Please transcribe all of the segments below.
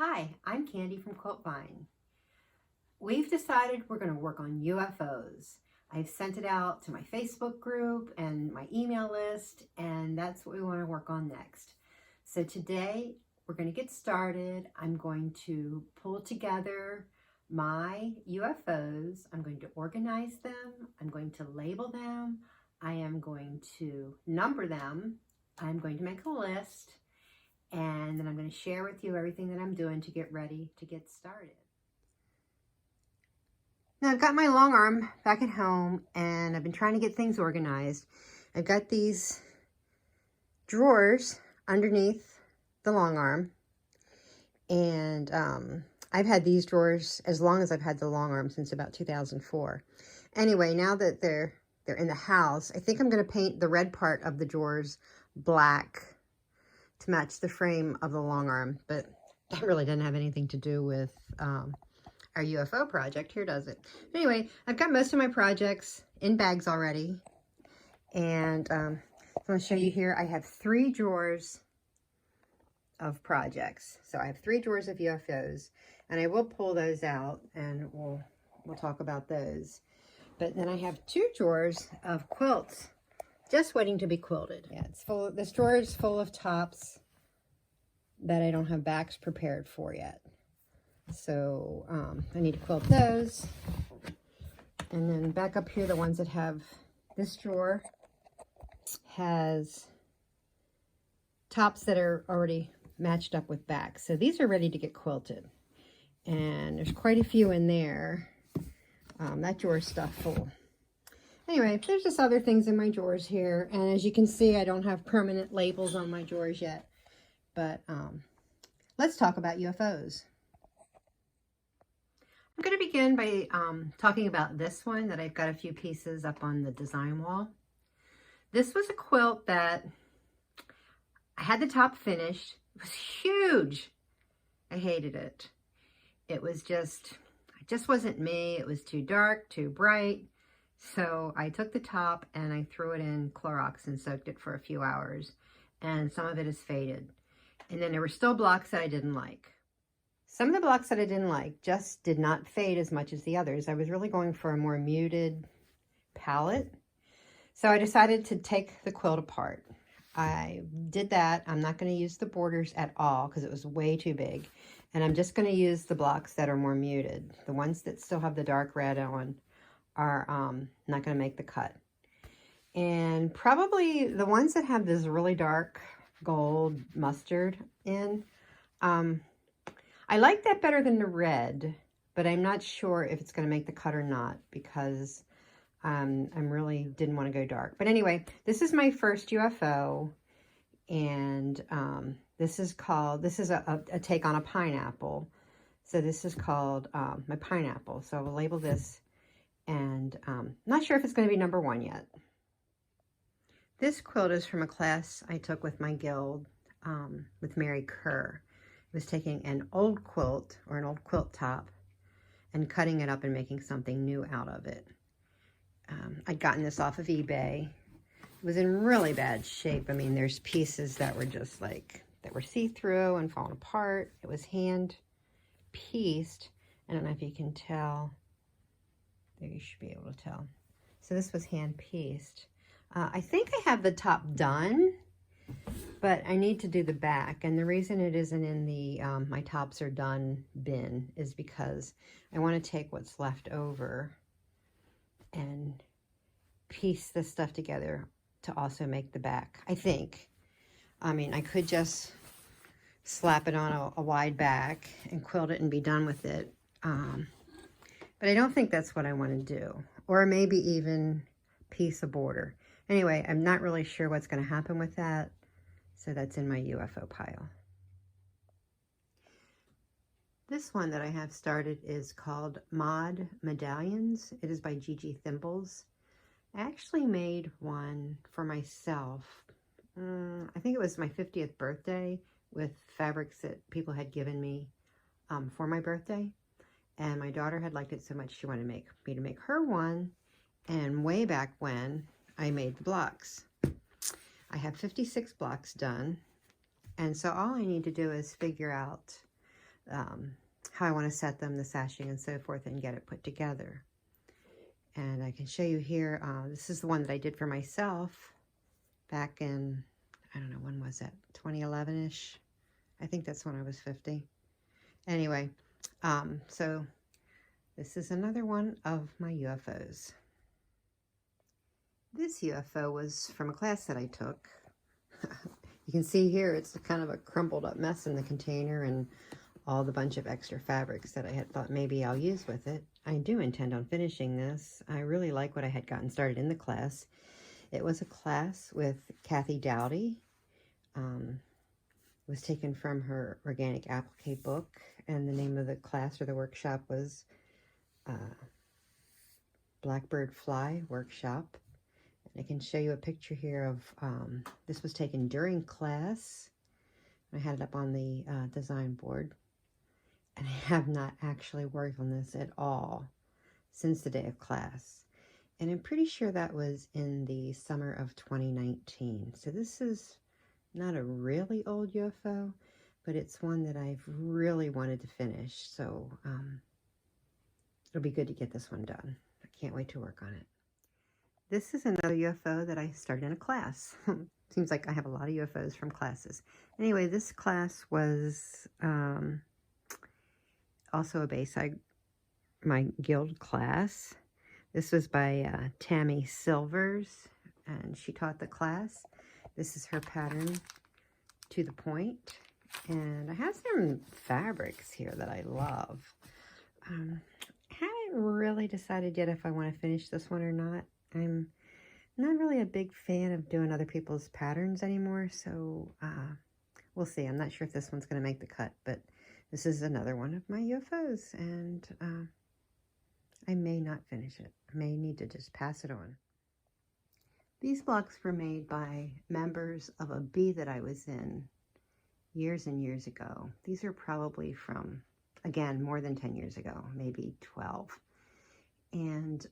Hi, I'm Candy from Quilt Vine. We've decided we're going to work on UFOs. I've sent it out to my Facebook group and my email list, and that's what we want to work on next. So today we're going to get started. I'm going to pull together my UFOs. I'm going to organize them. I'm going to label them. I am going to number them. I'm going to make a list. And then I'm going to share with you everything that I'm doing to get ready to get started. Now I've got my long arm back at home and I've been trying to get things organized. I've got these drawers underneath the long arm, and I've had these drawers as long as I've had the long arm, since about 2004. Anyway, now that they're in the house, I think I'm going to paint the red part of the drawers black to match the frame of the long arm, but that really doesn't have anything to do with our UFO project here, does it? Anyway, I've got most of my projects in bags already, and I'm going to show you here. I have 3 drawers of projects. So I have 3 drawers of UFOs, and I will pull those out and we'll talk about those. But then I have 2 drawers of quilts just waiting to be quilted. Yeah, it's full. This drawer is full of tops that I don't have backs prepared for yet. So I need to quilt those. And then back up here, the ones that have, this drawer has tops that are already matched up with backs. So these are ready to get quilted. And there's quite a few in there. That drawer is stuffed full. Anyway, there's just other things in my drawers here. And as you can see, I don't have permanent labels on my drawers yet. But let's talk about UFOs. I'm going to begin by talking about this one that I've got a few pieces up on the design wall. This was a quilt that I had the top finished. It was huge. I hated it. It just wasn't me. It was too dark, too bright. So I took the top and I threw it in Clorox and soaked it for a few hours. And some of it is faded. And then there were still blocks that I didn't like. Some of the blocks that I didn't like just did not fade as much as the others. I was really going for a more muted palette. So I decided to take the quilt apart. I did that. I'm not going to use the borders at all because it was way too big. And I'm just going to use the blocks that are more muted. The ones that still have the dark red on are not going to make the cut. And probably the ones that have this really dark gold mustard in, I like that better than the red, but I'm not sure if it's going to make the cut or not, because I really didn't want to go dark. But anyway, this is my first UFO, and this is a take on a pineapple. So this is called my pineapple. So I will label this, and not sure if it's going to be number 1 yet. This quilt is from a class I took with my guild with Mary Kerr. It was taking an old quilt or an old quilt top and cutting it up and making something new out of it. I'd gotten this off of eBay. It was in really bad shape. I mean, there's pieces that were just like, that were see-through and falling apart. It was hand pieced. I don't know if you can tell. There, you should be able to tell. So this was hand pieced. I think I have the top done, but I need to do the back. And the reason it isn't in the my tops are done bin is because I want to take what's left over and piece this stuff together to also make the back, I think. I mean, I could just slap it on a wide back and quilt it and be done with it. But I don't think that's what I want to do. Or maybe even piece a border. Anyway, I'm not really sure what's going to happen with that. So that's in my UFO pile. This one that I have started is called Mod Medallions. It is by Gigi Thimbles. I actually made one for myself. I think it was my 50th birthday, with fabrics that people had given me for my birthday. And my daughter had liked it so much she wanted me to make her one. And way back when, I made the blocks. I have 56 blocks done. And so all I need to do is figure out how I want to set them, the sashing and so forth, and get it put together. And I can show you here, this is the one that I did for myself back in, I don't know, when was that, 2011-ish? I think that's when I was 50. Anyway, so this is another one of my UFOs. This UFO was from a class that I took. You can see here it's kind of a crumpled up mess in the container and all the bunch of extra fabrics that I had thought maybe I'll use with it. I do intend on finishing this. I really like what I had gotten started in the class. It was a class with Kathy Dowdy. It was taken from her organic applique book, and the name of the class or the workshop was Blackbird Fly Workshop. I can show you a picture here of, this was taken during class. I had it up on the design board. And I have not actually worked on this at all since the day of class. And I'm pretty sure that was in the summer of 2019. So this is not a really old UFO, but it's one that I've really wanted to finish. So it'll be good to get this one done. I can't wait to work on it. This is another UFO that I started in a class. Seems like I have a lot of UFOs from classes. Anyway, this class was also a Bayside, my guild class. This was by Tammy Silvers, and she taught the class. This is her pattern to the point. And I have some fabrics here that I love. I haven't really decided yet if I want to finish this one or not. I'm not really a big fan of doing other people's patterns anymore, so we'll see. I'm not sure if this one's going to make the cut, but this is another one of my UFOs, and I may not finish it. I may need to just pass it on. These blocks were made by members of a bee that I was in years and years ago. These are probably from, again, more than 10 years ago, maybe 12. And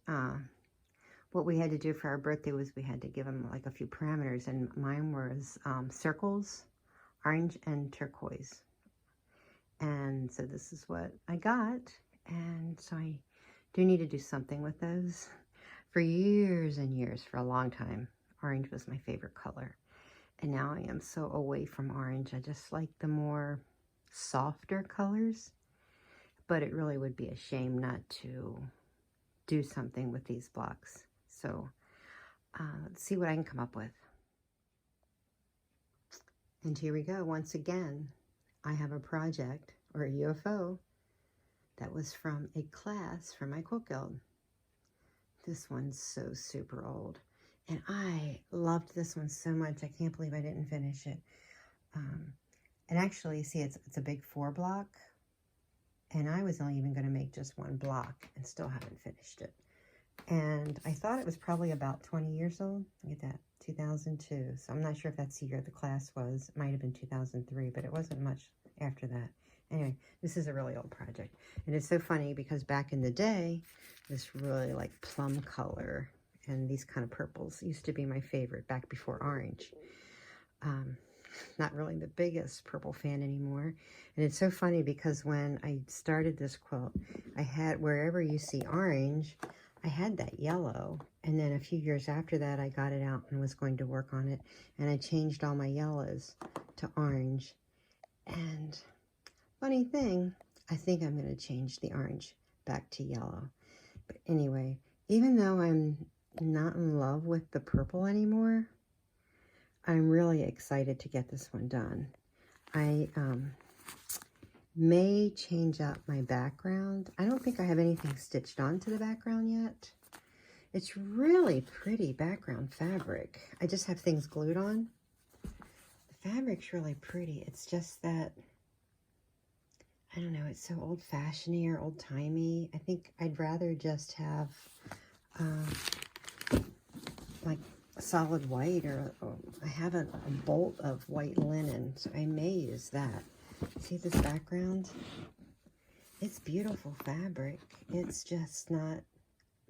what we had to do for our birthday was we had to give them like a few parameters, and mine was circles, orange and turquoise. And so this is what I got, and so I do need to do something with those. For years and years, for a long time, orange was my favorite color. And now I am so away from orange. I just like the more softer colors. But it really would be a shame not to do something with these blocks. So let's see what I can come up with. And here we go. Once again, I have a project, or a UFO, that was from a class from my quilt guild. This one's so super old. And I loved this one so much. I can't believe I didn't finish it. And actually, see, it's a big 4 block. And I was only even going to make just 1 block and still haven't finished it. And I thought it was probably about 20 years old. Look at that, 2002. So I'm not sure if that's the year the class was. It might have been 2003, but it wasn't much after that. Anyway, this is a really old project. And it's so funny because back in the day, this really like plum color and these kind of purples used to be my favorite back before orange. Not really the biggest purple fan anymore. And it's so funny because when I started this quilt, I had, wherever you see orange, I had that yellow. And then a few years after that, I got it out and was going to work on it. And I changed all my yellows to orange. And funny thing, I think I'm going to change the orange back to yellow. But anyway, even though I'm not in love with the purple anymore, I'm really excited to get this one done. I may change up my background. I don't think I have anything stitched onto the background yet. It's really pretty background fabric. I just have things glued on. The fabric's really pretty. It's just that, I don't know, it's so old-fashioned or old-timey. I think I'd rather just have like solid white, or I have a bolt of white linen, so I may use that. See this background? It's beautiful fabric. It's just not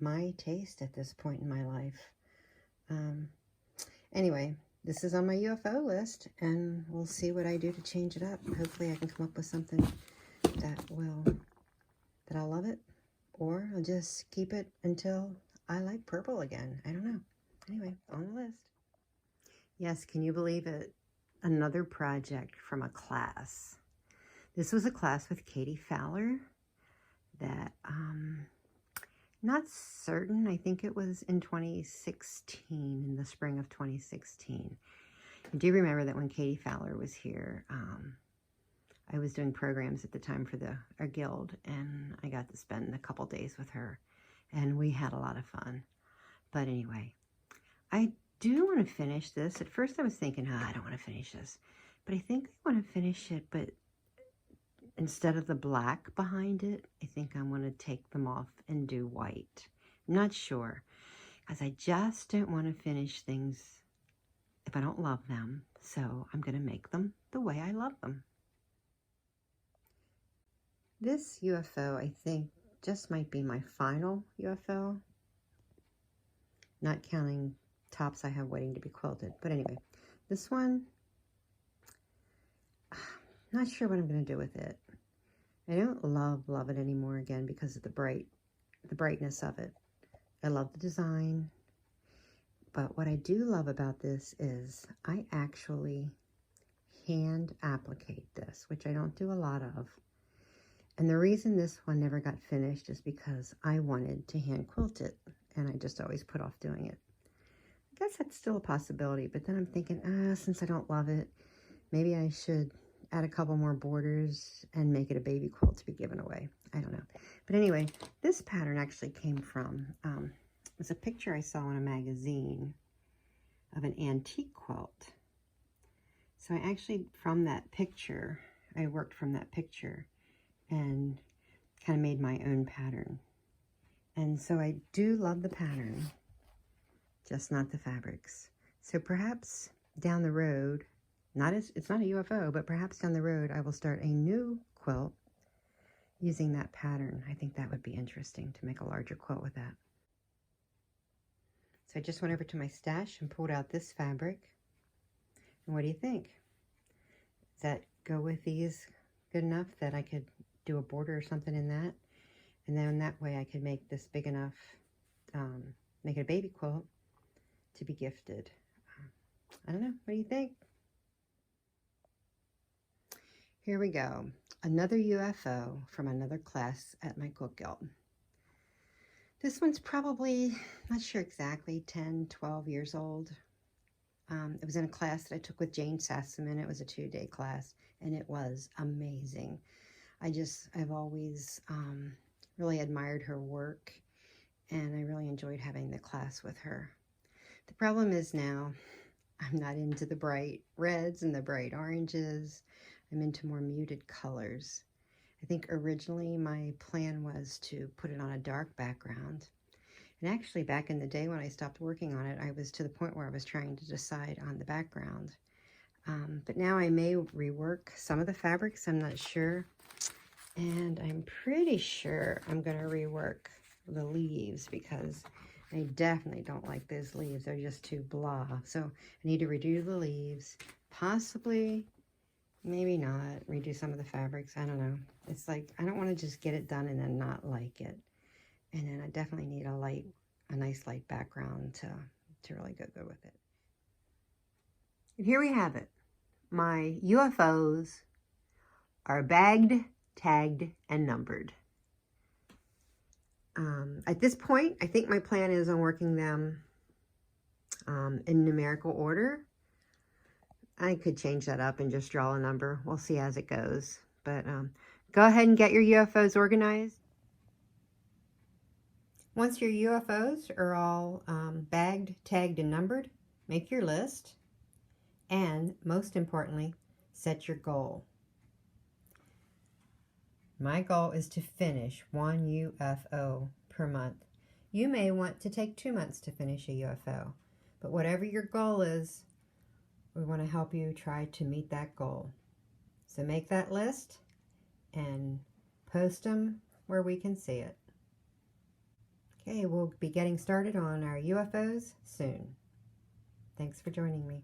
my taste at this point in my life. Anyway, this is on my UFO list, and we'll see what I do to change it up. Hopefully I can come up with something that I'll love it, or I'll just keep it until I like purple again. I don't know. Anyway, on the list. Yes, can you believe it? Another project from a class. This was a class with Katie Fowler that, not certain, I think it was in 2016, in the spring of 2016. I do remember that when Katie Fowler was here, I was doing programs at the time for our guild, and I got to spend a couple days with her, and we had a lot of fun. But anyway, I do want to finish this. At first I was thinking, I don't want to finish this, but I think I want to finish it, but instead of the black behind it, I think I'm going to take them off and do white. I'm not sure, because I just don't want to finish things if I don't love them. So I'm going to make them the way I love them. This UFO, I think, just might be my final UFO. Not counting tops I have waiting to be quilted. But anyway, this one, not sure what I'm going to do with it. I don't love it anymore, again, because of the brightness of it. I love the design. But what I do love about this is I actually hand applicate this, which I don't do a lot of. And the reason this one never got finished is because I wanted to hand quilt it, and I just always put off doing it. I guess that's still a possibility, but then I'm thinking, since I don't love it, maybe I should add a couple more borders and make it a baby quilt to be given away. I don't know. But anyway, this pattern actually came from, it was a picture I saw in a magazine of an antique quilt. So I actually, from that picture, I worked from that picture and kind of made my own pattern. And so I do love the pattern, just not the fabrics. So perhaps down the road, it's not a UFO, but perhaps down the road I will start a new quilt using that pattern. I think that would be interesting to make a larger quilt with that. So I just went over to my stash and pulled out this fabric. And what do you think? Does that go with these good enough that I could do a border or something in that? And then that way I could make this big enough, make it a baby quilt to be gifted. I don't know. What do you think? Here we go. Another UFO from another class at my quilt guild. This one's probably, not sure exactly, 10, 12 years old. It was in a class that I took with Jane Sassaman. It was a 2-day class, and it was amazing. I've always really admired her work, and I really enjoyed having the class with her. The problem is now I'm not into the bright reds and the bright oranges. I'm into more muted colors. I think originally my plan was to put it on a dark background. And actually back in the day when I stopped working on it, I was to the point where I was trying to decide on the background. But now I may rework some of the fabrics, I'm not sure. And I'm pretty sure I'm going to rework the leaves because I definitely don't like those leaves. They're just too blah. So I need to redo the leaves, possibly, maybe not, redo some of the fabrics. I don't know. It's like, I don't want to just get it done and then not like it. And then I definitely need a nice light background to really go good with it. And here we have it. My UFOs are bagged, tagged, and numbered. At this point, I think my plan is on working them in numerical order. I could change that up and just draw a number. We'll see as it goes. But go ahead and get your UFOs organized. Once your UFOs are all bagged, tagged, and numbered, make your list. And most importantly, set your goal. My goal is to finish 1 UFO per month. You may want to take 2 months to finish a UFO, but whatever your goal is, we want to help you try to meet that goal. So make that list and post them where we can see it. Okay, we'll be getting started on our UFOs soon. Thanks for joining me.